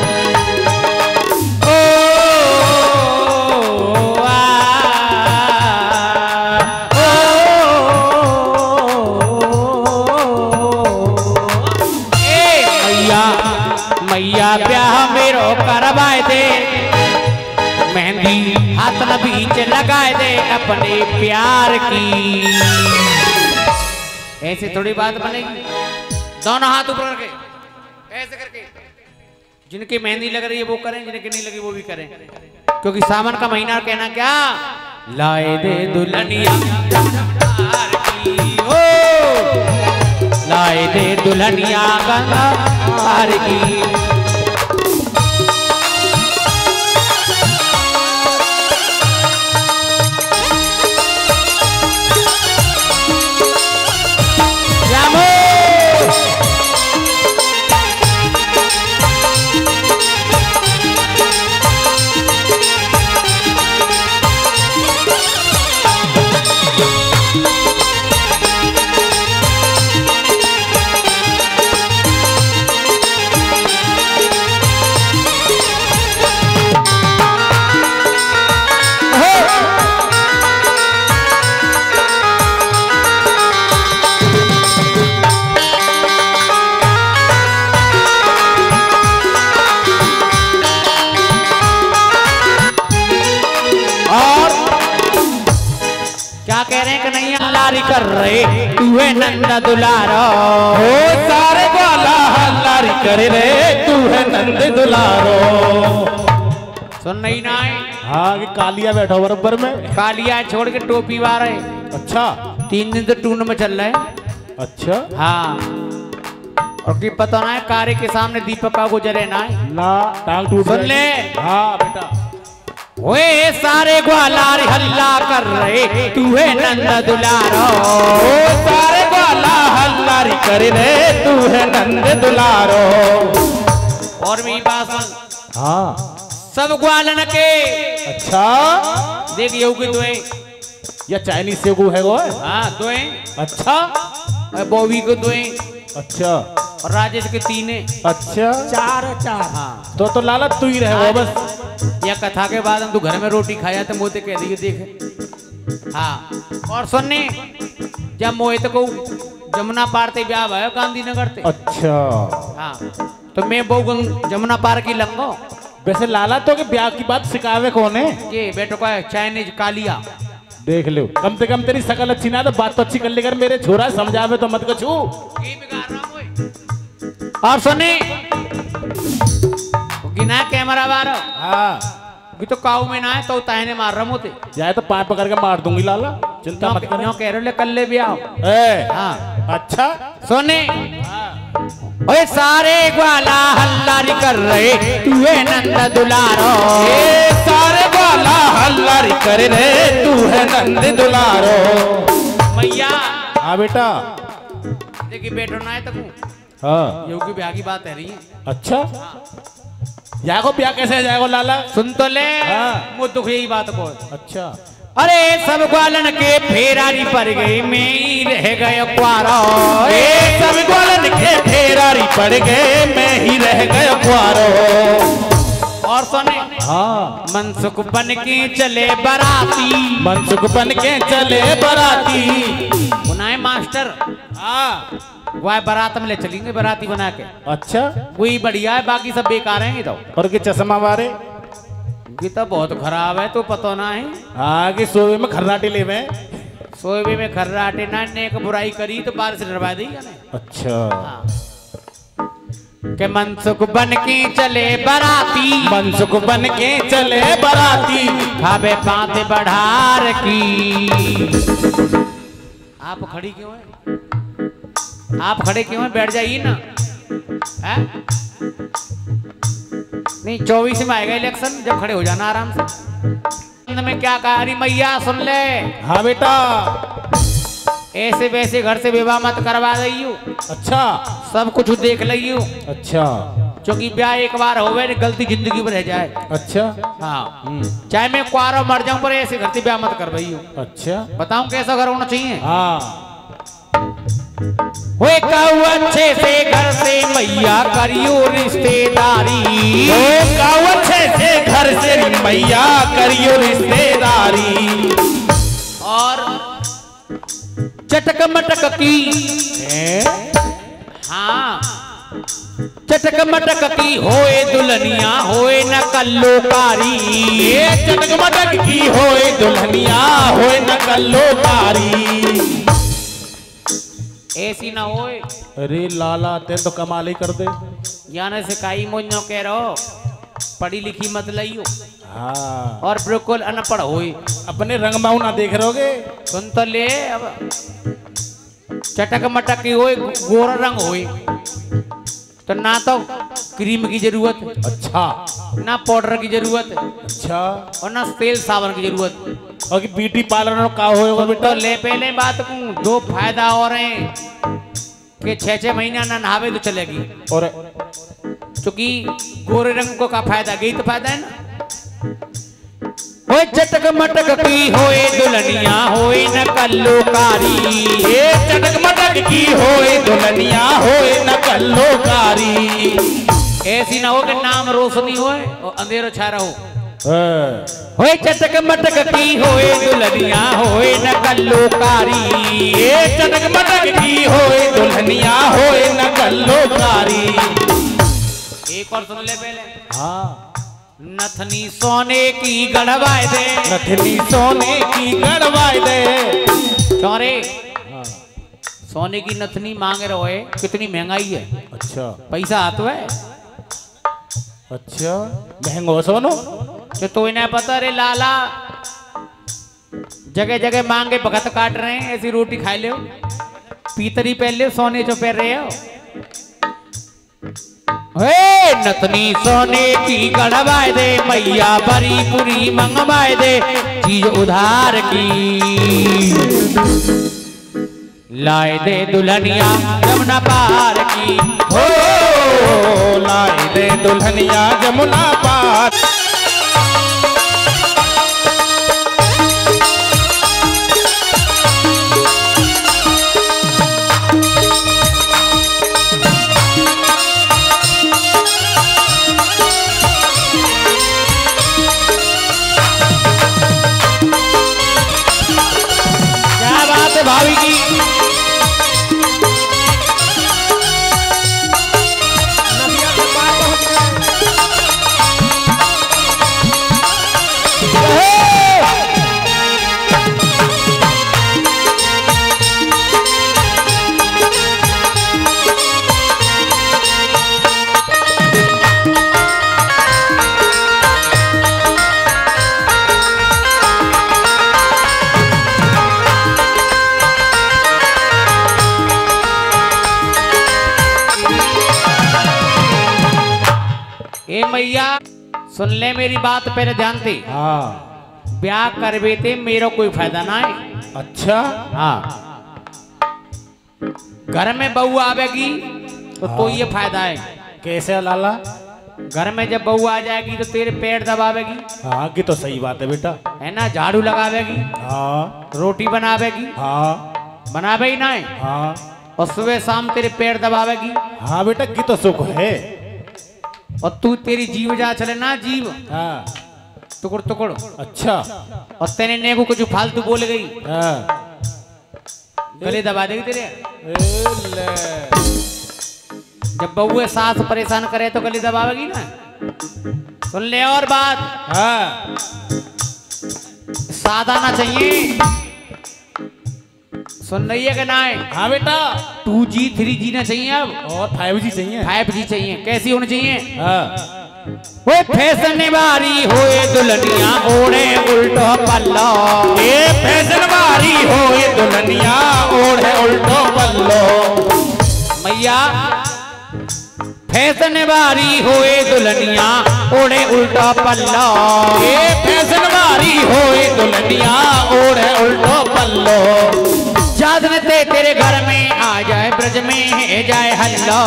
मैया ब्याह मेरो करवाए दे, मेहंदी हाथ न बीच लगाए दे अपने प्यार की। ऐसे थोड़ी बात बनेगी, दोनों हाथ ऊपर करके ऐसे करके। जिनकी मेहंदी लग रही है वो करें, जिनकी नहीं लगी वो भी करें, क्योंकि सावन का महीना कहना क्या लाए दे दुल्हनिया प्यार की हो, लाए दे दुल्हनिया गंगा पार की। कर रहे तू है नंद दुलारो।
ओ सारे ग्वाला हल्लारी करे रे तू है नंद दुलारो।
सुन नहीं ना है?
हाँ कि कालिया बैठा बराबर में।
कालिया छोड़ के टोपी वाला है।
अच्छा
3 दिन तो टून में चल रहा है।
अच्छा
हाँ और की पता ना है कार्य के सामने दीपक का गुजरे ना है
ना टांग टूट
सुन ले।
हाँ बेटा
वे सारे ग्वालार हल्ला कर रहे तू है नंद दुलारो।
ओ सारे ग्वाला हल्लारी करे रे तू है नंद दुलारो।
और भी बात सुन
हाँ
सब ग्वालन के
अच्छा
देख योगी दुए
या चाइनीज से को है वो।
हाँ दुए
अच्छा
और बॉबी को दुए
अच्छा
और राजेश के 3
अच्छा
4
हाँ
तो लाला तू ही रहे वो बस।
यह कथा के बाद हम तू घर में रोटी खाया तो मोते कह दिए देखे। हाँ और सुनने जब मोहित को जमुना पार ते ब्याह भयो गांधीनगर ते।
अच्छा
हाँ तो मैं बहु जमुना पार की लंगो।
वैसे लाला तो के ब्याह की बात सिखावे कौन है?
ये बेटो का चाइनीज कालिया।
देख लो कम से कम तेरी शकल अच्छी ना तो बात तो अच्छी कर लेकर मेरे छोरा समझावे तो मत कछू।
और सुने गिना कैमरा बार
हाँ
तो काऊ में ना है तो ताहने मार रहा मोते
जाए तो पाँव पकड़ के मार दूंगी लाला चिंता मत कर।
कह रहे कल ले भी आओ। हाँ
अच्छा
सुने ओए सारे ग्वाला हल्लारी कर रहे तू है नंद दुलारो।
ए सारे ग्वाला हल्लारी करे रे तू है नंद दुलारो।
मैया
हाँ बेटा
देखिए बेटो ना है तक
हाँ
योगी ब्याह की बात है रही है।
अच्छा जाएगो ब्याह कैसे जाएगो लाला?
सुन तो ले
हाँ।
मुझ दुख यही बात को।
अच्छा
अरे सब ग्वालन के फेरारी पड़ गई मैं ही रह गया कुआरा।
ए सब ग्वालन के फेरारी पड़ गए मैं ही रह गया कुआरो।
और सुने
हाँ
मनसुख बन के चले बराती।
मनसुख बन के चले बराती।
बुनाए मास्टर
हाँ
वह बारात में ले चलेंगे बराती बना के।
अच्छा
वही बढ़िया है बाकी सब बेकार हैं तो।
और के चश्मा वारे
ये तो बहुत खराब है तो पता ना है।
हाँ कि सोवे में खर्राटी ले में
सोए में खर्राटे ना ने एक बुराई करी तो बारिश डरवा दी ना।
अच्छा
के मनसुख बन के चले बराती।
मनसुख बन के चले बराती।
खाबे पाते बढ़ार की। आप खड़ी क्यों है? आप खड़े क्यों हैं? बैठ जाइए ना। है? नहीं 24 में आएगा इलेक्शन जब खड़े हो जाना आराम से। में क्या कहा? अरे मैया सुन ले।
हाँ बेटा
ऐसे वैसे घर से विवाह मत करवा दइयो।
अच्छा
सब कुछ देख लियो
अच्छा
क्योंकि ब्याह एक बार हो गए गलती जिंदगी में रह जाए।
अच्छा
हाँ चाहे मैं कुआरा मर जाऊं पर ऐसे घर से ब्याह मत करवाइयो।
अच्छा
बताऊं कैसा घर होना चाहिए?
हाँ
वे काऊ अच्छे से घर से मैया करियो रिश्तेदारी।
काऊ अच्छे से घर से मैया करियो रिश्तेदारी।
और चटक मटक की हाँ चटक मटक की होए दुल्हनिया होए न कल्लोकारी।
चटक मटक की होए दुल्हनिया होए न कल्लोकारी।
ऐसी ना होए।
अरे लाला ते तो कमाल ही कर दे।
यानी से काई मोन्यो कह रहो पढ़ी लिखी मत लइयो।
हाँ
और बिल्कुल अनपढ़ होए।
अपने रंग माऊ ना देख रहोगे।
सुन तो ले अब चटक मटक की होए गोरा रंग होए तो ना तो क्रीम की जरूरत
अच्छा
ना पाउडर की जरूरत
अच्छा
और ना तेल साबुन की जरूरत।
और कि ब्यूटी पार्लर का होएगा बेटा?
तो ले पहले बात को 2 फायदा और हैं कि 6-6 महीना ना नहावे तो चलेगी।
और
क्योंकि गोरे रंग को का फायदा गई तो फायदा है ना। होए चटक मटक की होए दुल्हनिया होए न कल्लोकारी।
चटक मटक की होए दुल्हनिया होए न कल्लोकारी।
ऐसी ना हो कि नाम रोशनी होए और अंधेरो छा रहो।
हाँ।
होए चटक मटक की होए दुल्हनिया होए न कल्लोकारी।
चटक मटक की होए दुल्हनिया होए न कल्लोकारी।
एक और सुन ले पहले।
हाँ
नथनी सोने की गढ़वाए दे।
नथनी सोने की गढ़वाए दे।
चौरे सोने की नथनी मांग रहे हो, कितनी महंगाई है।
अच्छा
पैसा हाथ है।
अच्छा महंगो सोनो
तो इन्हें पता रे लाला, जगह जगह मांगे भगत काट रहे हैं, ऐसी रोटी खा लो, पीतरी पहन ले, सोने जो पहन रहे हो। हे नतनी सोने की गढ़वाए दे, मैया बड़ी पूरी मंगवाए दे, चीज उधार की लाए दे दुल्हनिया जमुना पार की।
हो लाए दे दुल्हनिया जमुना पार।
क्या बात है भाभी की।
नदिया के पार पहुंच गए।
ए मैया सुन ले मेरी बात, पहले ध्यान दे।
हाँ
ब्याह करवे ते मेरा कोई फायदा ना है।
अच्छा
हाँ, घर में बहू आवेगी तो ये फायदा है।
कैसे लाला?
घर में जब बहू आ जाएगी तो तेरे पेट दबावेगी,
हाँ की तो सही बात है बेटा।
है ना, झाड़ू लगावेगी,
हाँ
रोटी बनावेगी,
हाँ
बनावे ही ना है,
हाँ
और सुबह शाम तेरे पेट दबावेगी।
हाँ बेटा की तो सुख है।
और तू तेरी जीव जा चले ना, जीव
हाँ
टुकड़ टुकड़।
अच्छा
और तेने नेगू कुछ फालतू बोल गई,
हाँ
गले दबा देगी तेरे।
ए ले।
जब बहू सास परेशान करे तो गले दबावेगी ना। सुन ले और बात,
हाँ
सादा ना चाहिए, सुन रही है कि ना है।
हाँ बेटा
2G 3G ना चाहिए, अब
और 5G चाहिए।
5G चाहिए। कैसी होनी चाहिए?
हाँ
वो फैशन वाली होए दुल्हनिया ओढ़े उल्टो पल्लो,
ये फैशन वाली हो ये दुल्हनिया ओढ़े उल्टो पल्लो।
मैया फैशन वाली होए दुल्हनिया ओढ़े उल्टो पल्लो,
ये फैशन वाली हो ये दुल्हनिया ओढ़े उल्टो पल्लो।
चादन ते तेरे घर में आ जाए, ब्रज में है जाए हल्लो,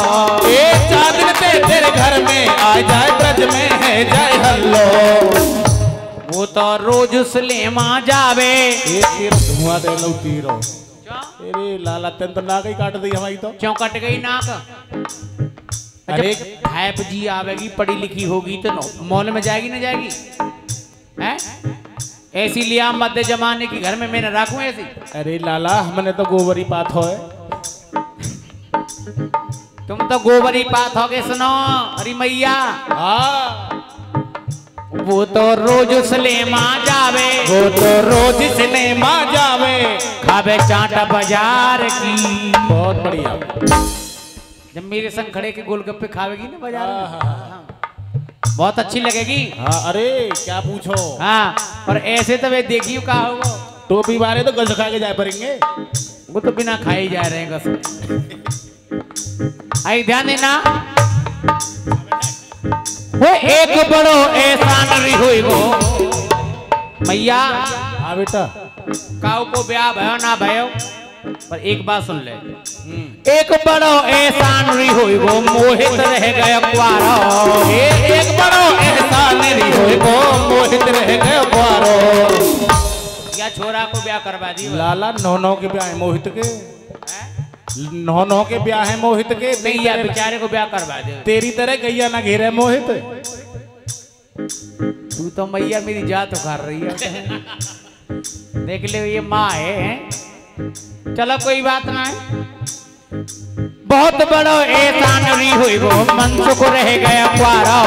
ये चादर पे तेरे घर में आ जाए, ब्रज में है जाए हल्लो।
वो तो रोज सलेमा जावे।
ये तीर धुआं दे लो तीरो। अरे लाला तेन तो नाक ही काट दी हमारी तो।
क्यों कट गई नाक?
अरे
5G आवेगी, पढ़ी लिखी होगी तो मॉल में जाएगी ना जाएगी, हैं? ऐसी लिया मध्य जमाने की घर में मैं न रखूं ऐसी।
अरे लाला हमने तो गोबरी पात हो है।
तुम तो गोबरी पात हो गए। सुनो अरे मैया,
हाँ
वो तो रोज सलेमा जावे,
वो तो रोज सिनेमा जावे,
खावे चाटा बाजार की।
बहुत बढ़िया।
जब मेरे संग खड़े के गोलगप्पे खावेगी ना बाजार में,
हाँ,
बहुत अच्छी लगेगी।
हाँ अरे क्या पूछो।
हाँ, और ऐसे तो वे देखियो का होगा,
टोपी वाले तो गज खा के जाए पड़ेंगे।
वो तो बिना खाए जा रहे हैं गस। आई ध्यान देना, वो एक बड़ो एहसान रही हुई वो मैया।
हाँ बेटा
काऊ को ब्याह भयो ना भयो, पर एक बात सुन ले, एक बड़ो एहसान रही हुई वो मोहित रह गया कुआरो,
एक बड़ो एहसान रही हुई वो मोहित रह गया कुआरो।
या छोरा को ब्याह करवा दी
लाला 9 के ब्याह है मोहित के, 9 के ब्याह है मोहित के।
नहीं यार, बेचारे को ब्याह करवा दे।
तेरी तरह गैया ना घेरे मोहित।
तू तो मैया मेरी जात उखाड़ रही है। देख ले ये माँ है। चलो कोई बात ना है। बहुत बड़ो एहसान रही हुई वो मनसुख रह गया कुआरो,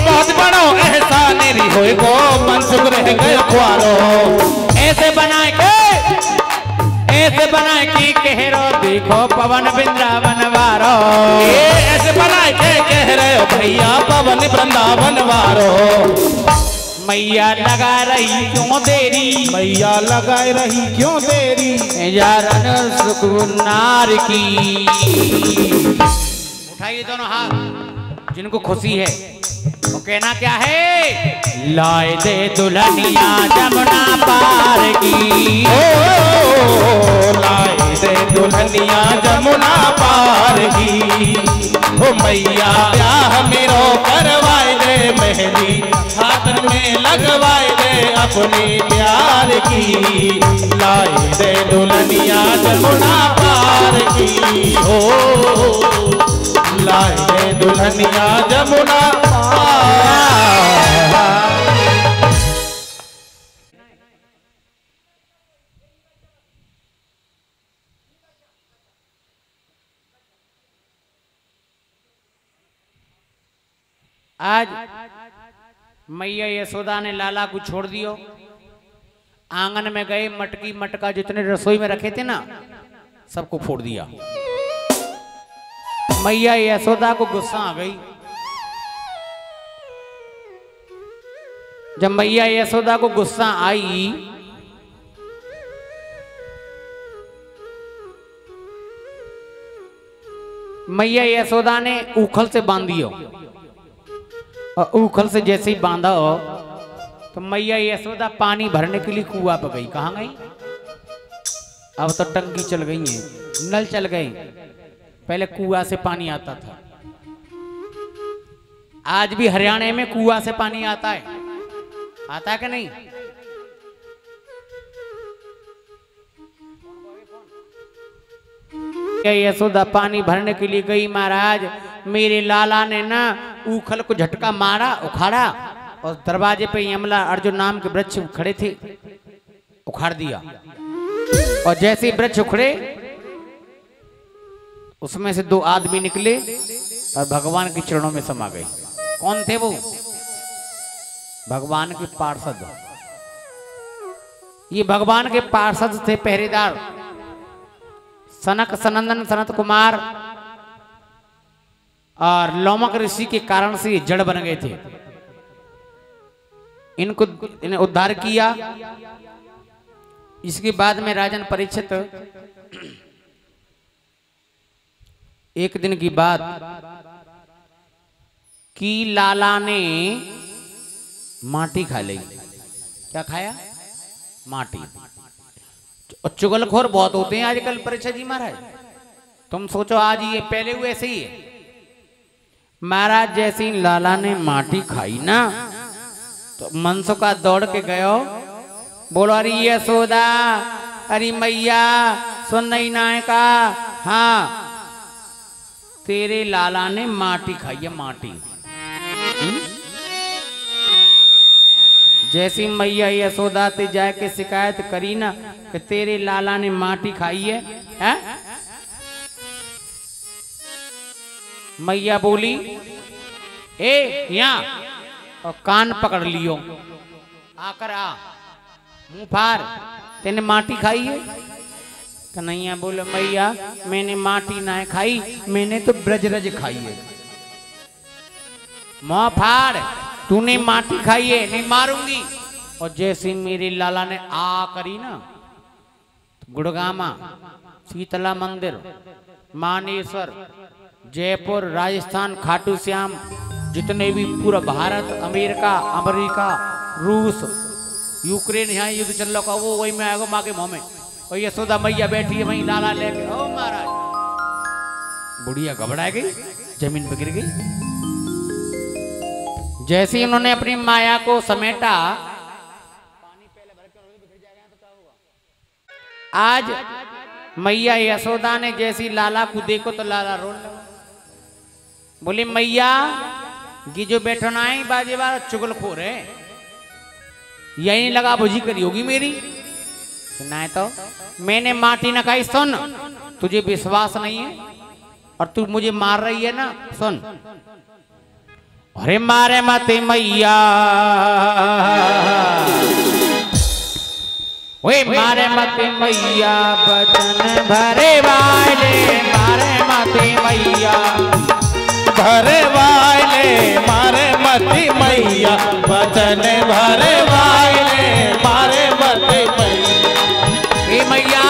बहुत बड़ो एहसान रही हुई वो मनसुख रह गया कुआरो।
ऐसे बनाए के कहरो दे देखो पवन वृंदावन वारो।
ये ऐसे बनाए के कह रहे हो भैया पवन वृंदावन वारो।
मैया लगा रही क्यों देरी,
मैया लगाए रही क्यों देरी,
यारन सुकुनार की। उठाइए दोनों हाथ जिनको खुशी है, तो कहना क्या है, लाए दे दुल्हनिया जमुना पार की।
ओ लाए दे दुल्हनिया जमुना पार की। ओ मैया ब्याह मेरो करवाए दे, मेहंदी हाथ में लगवाए दे अपने प्यार की। लाए दे दुल्हनिया जमुना पार की। हो लाए दे दुल्हनिया जमुना पार।
आज मैया यशोदा ने लाला को छोड़ दियो, आंगन में गए, मटकी मटका जितने रसोई में रखे थे ना सबको फोड़ दिया। मैया यशोदा को गुस्सा आ गई। जब मैया यशोदा को गुस्सा आई मैया यशोदा ने उखल से बांध दियो, और उखल से जैसे ही बांधा हो तो मैया यशोदा पानी भरने के लिए कुआं पर गई। कहाँ गई? अब तो टंकी चल गई है, नल चल गए, पहले कुआं से पानी आता था। आज भी हरियाणा में कुआं से पानी आता है, आता है कि नहीं? यशोदा पानी भरने के लिए गई। महाराज मेरे लाला ने ना उखल को झटका मारा, उखाड़ा, और दरवाजे पे यमला अर्जुन नाम के वृक्ष खड़े थे, उखाड़ दिया। और जैसे ही वृक्ष उखड़े उसमें से दो आदमी निकले और भगवान के चरणों में समा गए। कौन थे वो? भगवान के पार्षद। ये भगवान के पार्षद थे, पहरेदार। सनक सनंदन सनत कुमार और लोमक ऋषि के कारण से ये जड़ बन गए थे। इन्हें उद्धार किया। इसके बाद में राजन परीक्षित एक दिन की बात कि लाला ने माटी खा ली। क्या खाया? माटी। और चुगलखोर बहुत होते हैं आजकल परीक्षा जी महाराज। तुम सोचो आज ये पहले हुए ऐसे ही है महाराज। जैसे ही लाला ने माटी खाई ना तो मनसुखा दौड़ के गयो, बोलो अरे यशोदा, अरे मैया सुन नहीं नायका, हाँ तेरे लाला ने माटी खाई है, माटी। जैसी मैया यशोदा ते जाके शिकायत करी ना कि तेरे लाला ने माटी खाई है, हैं? मैया बोली ए यहाँ, और कान पकड़ लियो, आकर आ, मुंह फाड़, तेने माटी खाई है? कन्हैया बोले मैया मैंने माटी ना खाई, मैंने तो ब्रजरज खाई है। मुंह फाड़, तूने माटी खाई है, नहीं मारूंगी। और जैसे मेरे लाला ने आ करी ना, गुड़गामा, शीतला मंदिर, मानेसर, जयपुर, राजस्थान, खाटू श्याम, जितने भी पूरा भारत, अमेरिका, रूस, यूक्रेन, यहाँ युद्ध चल रहा वो वही में आएगा माँ के मुंह में। और यशोदा मैया बैठी है वहीं लाला लेके। ओ महाराज, बुढ़िया घबरा गई, जमीन पर गिर गई। जैसे ही उन्होंने अपनी माया को समेटा, आज मैया यशोदा ने जैसी लाला को देखो तो लाला रोने लगा। बोले मैया ये जो बैठो ना है बाजे वाला चुगलखोर है, यही लगा बुझी करी होगी मेरी। ना तो मैंने माटी न खाई। सुन, तुझे विश्वास नहीं है और तू मुझे मार रही है ना, सुन। अरे मारे मत मैया, वे मारे मती मैया बचन भरे वाले, मारे मती मैया
भरे वाले, मारे मती मैया बचन भरे वाले, मारे मती मैया।
ए मैया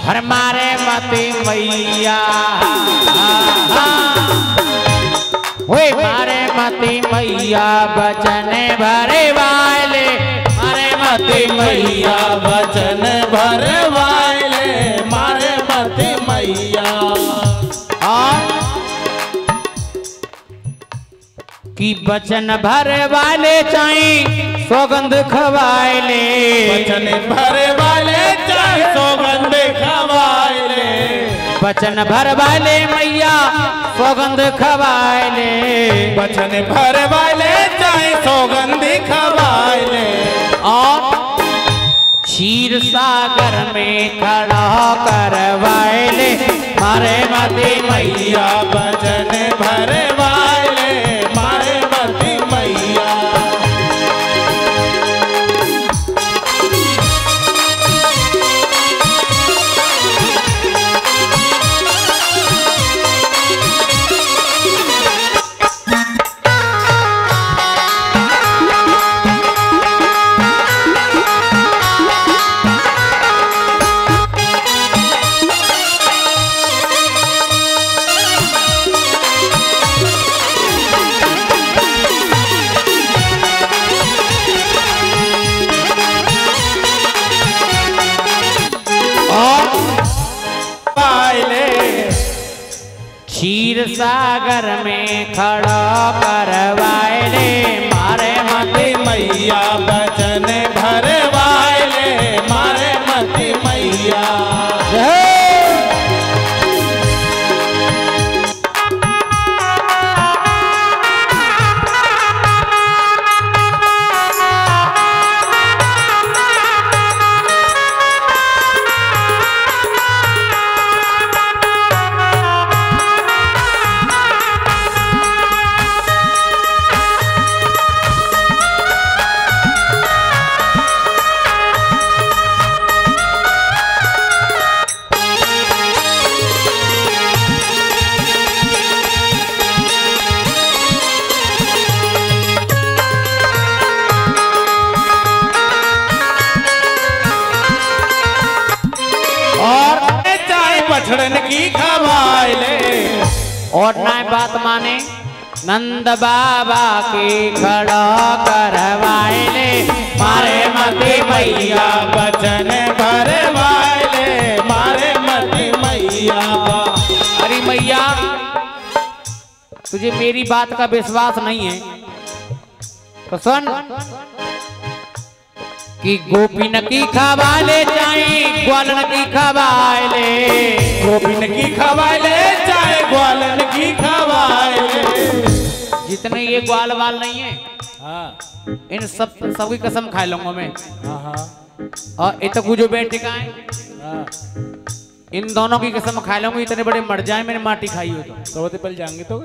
हर मारे मती मैया, वे मारे मती मैया बचन भरे वाले, मारे मती
मैया बचन भरे वाले, मारे मती मैया।
कि बचन भरे वाले चाहे सौगंध खवाए,
बचन भरे वाले चाहे सौगंध खवाए,
बचन भर वाले मैया सौगंध खवाए,
बचन भरे वाले चाहे सौगंध खवाए।
और क्षीर सागर में खड़ा करवाए, मारे मती
मैया बचन भरे वाले, मारे मती मैया।
क्षीर सागर में खड़ा करवाए, मारे मती
मैया बचन भरे वाले, मारे मती मैया। बछड़न की खवाए,
और ना बात माने नंद बाबा की खड़ा करवाए, मारे मती मैया
बचन भरे वाले, मारे मती मैया।
अरे मैया तुझे मेरी बात का विश्वास नहीं है तो सुन कि गोपीन की खवाले चाहे ग्वालन की खवाले,
गोपीन की खवाले चाहे ग्वालन की खवाले।
जितने ये ग्वाल वाल नहीं है
हाँ।
इन सबकी कसम खा लूंगा मैं।
हाँ।
और इतकू जो बैठे का है
हाँ।
इन दोनों की कसम खा लूंगा, इतने बड़े मर जाए मैंने माटी खाई हो तो
पहले जाएंगे तो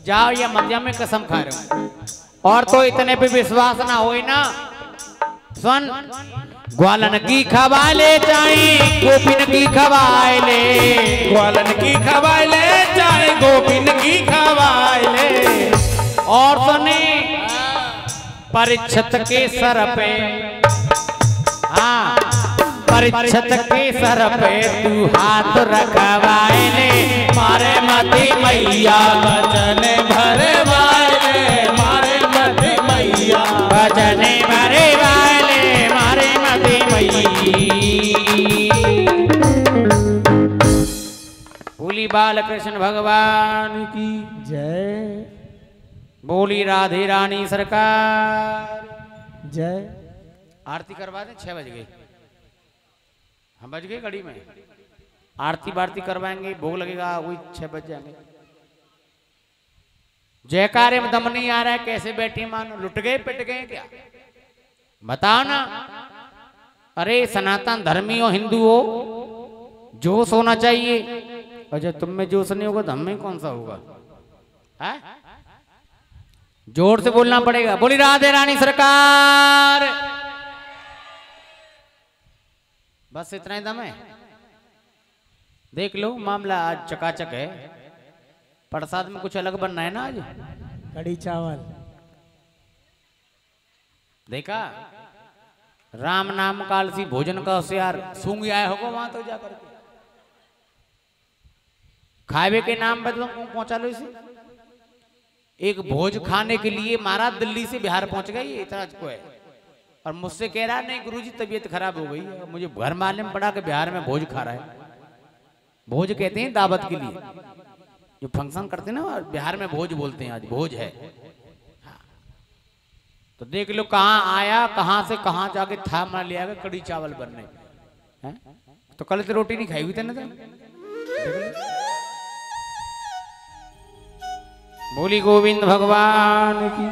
जाओ या मत जाओ, मैं कसम खा रहा हूँ। और तो इतने पे विश्वास ना हो ना सुन, ग्वालन की खवाले चाहे गोपीन की खवाले,
ग्वालन की खवाले चाहे गोपीन की खवाले।
और सुने परीक्षित के सर पे, हाँ परीक्षित के सर पे तू हाथ रखवाए, मारे मती मैया
बचन भरे वाले, मारे मती मैया।
बचन भरे वाले, मारे मती मैया। बोली बाल कृष्ण भगवान की
जय,
बोली राधे रानी सरकार
जय।
आरती करवा दें, 6 बज गए, हम बज गए घड़ी में। आरती बारती करवाएंगे, भोग लगेगा, वही 6 बज जाएंगे। जयकारे में दम नहीं आ रहा है, कैसे बैठी मानो, लुट गए पिट गए क्या बताओ ना। अरे सनातन धर्मी हो हिंदू हो, जोश होना चाहिए, और जब तुम में जोश नहीं होगा तो हम में कौन सा होगा है? जोर से बोलना पड़ेगा। बोली राधे रानी सरकार। बस इतना ही दम है। देख लो मामला आज चकाचक है। प्रसाद में कुछ अलग बनना है ना आज।
कड़ी चावल।
देखा राम नाम काल सी भोजन का होशियार सूंघ आया होगा वहां तो जाकर खावे के नाम पर तुम पहुंचा लो इसे। एक भोज खाने के लिए महाराज दिल्ली से बिहार पहुंच गई इतना को है और मुझसे कह रहा नहीं गुरुजी तबीयत खराब हो गई। मुझे घर मालूम पड़ा कि बिहार में भोज खा रहा है। भोज कहते हैं दावत के लिए जो फंक्शन करते हैं ना बिहार में भोज बोलते हैं। आज भोज है। तो देख लो कहाँ आया कहाँ से कहाँ जाके था मान लिया कड़ी चावल बनने हैं। तो कल तो रोटी नहीं खाई हुई थी ना। बोली गोविंद भगवान की।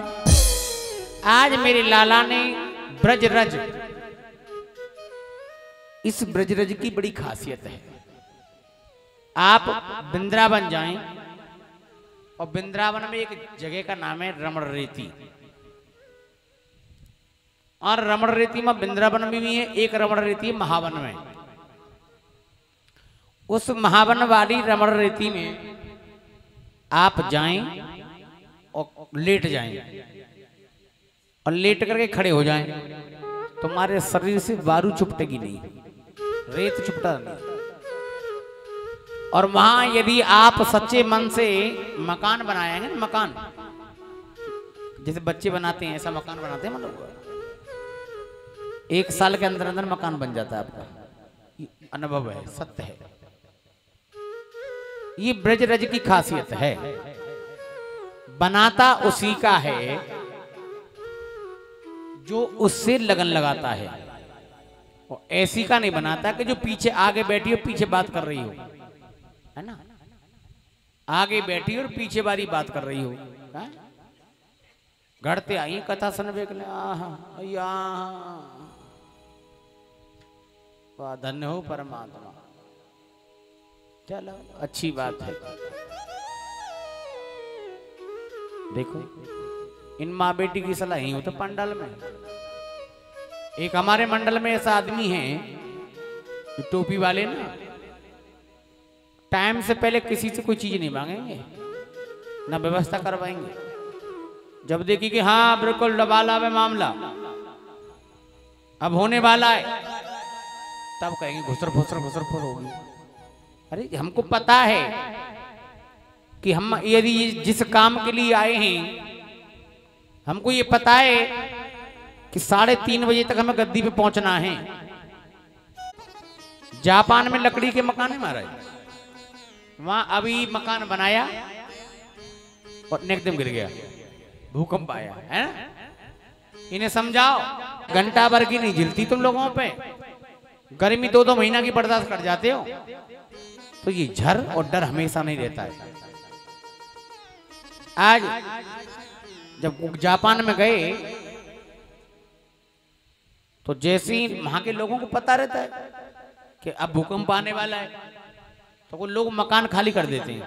आज मेरे लाला ने ब्रजरज, इस ब्रजरज की बड़ी खासियत है। आप वृंदावन जाएं और वृंदावन में एक जगह का नाम है रमण रेती और रमण रेती में वृंदावन में भी है एक रमण रेती है महावन में। उस महावन वाली रमण रेती में आप जाएं और लेट जाएं और लेट करके खड़े हो जाएं तुम्हारे शरीर से वारू चुपटेगी नहीं, रेत चुपटा नहीं। और वहां यदि आप सच्चे मन से मकान बनाए हैं, मकान जैसे बच्चे बनाते हैं ऐसा मकान बनाते हैं, मतलब 1 साल के अंदर अंदर मकान बन जाता है आपका। अनुभव है, सत्य है। ये ब्रजरज की खासियत है। बनाता उसी का है जो उससे लगन लगाता है और ऐसी का नहीं बनाता कि जो पीछे आगे बैठी हो पीछे बात कर रही हो, है ना। आगे बैठी और पीछे वाली बात कर रही हो। घड़ते आई कथा सुन बेक ले धन्य हो परमात्मा। चलो अच्छी बात है। देखो इन माँ बेटी की सलाह ही हो तो पंडाल में। एक हमारे मंडल में ऐसा आदमी है जो टोपी वाले ना, टाइम से पहले किसी से कोई चीज नहीं मांगेंगे ना व्यवस्था करवाएंगे। जब देखी कि हाँ बिल्कुल डबाला में मामला अब होने वाला है तब कहेंगे घुसर फुसर होगी। अरे हमको पता है कि हम यदि जिस काम के लिए आए हैं हमको ये पता है कि 3:30 बजे तक हमें गद्दी पे पहुंचना है। जापान में लकड़ी के मकान है महाराज, वहां अभी मकान बनाया और एकदम गिर गया, भूकंप आया है ना। इन्हें समझाओ घंटा भर की नहीं झिलती तुम लोगों पे। गर्मी 2-2 महीना की बर्दाश्त कर जाते हो तो ये झर और डर हमेशा नहीं रहता है। आज जब जापान में गए तो जैसे ही वहां के लोगों को पता रहता है कि अब भूकंप आने वाला है तो वो लोग मकान खाली कर देते हैं।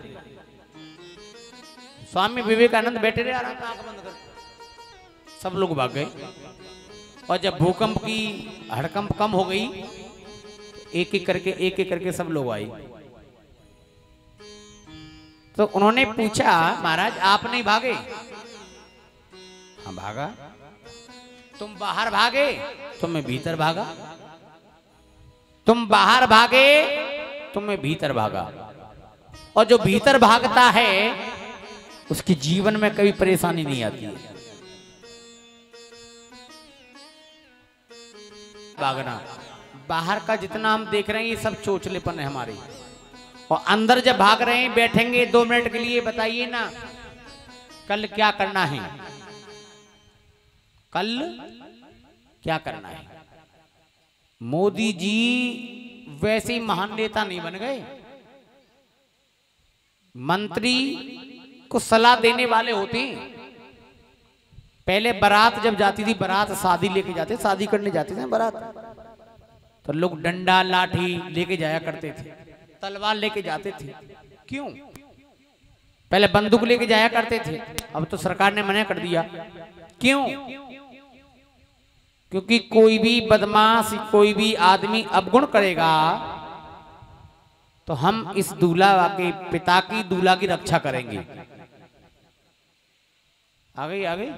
स्वामी विवेकानंद बैठे रहे आराम से आंख बंद कर, सब लोग भाग गए। और जब भूकंप की हड़कंप कम हो गई एक एक करके सब लोग आए। तो उन्होंने पूछा महाराज आप नहीं भागे? हाँ भागा। तुम बाहर भागे तो मैं भीतर भागा, तुम बाहर भागे तो मैं भीतर भागा। और जो भीतर भागता है उसके जीवन में कभी परेशानी नहीं आती है। भागना बाहर का जितना हम देख रहे हैं ये सब चोचलेपन है हमारी। और अंदर जब भाग रहे हैं बैठेंगे 2 मिनट के लिए, बताइए ना कल क्या करना है, कल क्या करना है। मोदी जी वैसे ही महान नेता नहीं बन गए, मंत्री को सलाह देने वाले होते हैं। पहले बारात जब जाती थी, बारात शादी लेके जाते, शादी करने जाते थे बारात, तो लोग डंडा लाठी लेके जाया करते थे, तलवार लेके जाते थे। क्यों? पहले बंदूक लेके जाया करते थे, अब तो सरकार ने मना कर दिया। क्यों? क्योंकि कोई भी बदमाश, कोई भी आदमी अवगुण करेगा तो हम इस दूल्हा के पिता की, दूल्हा की रक्षा करेंगे। आ गई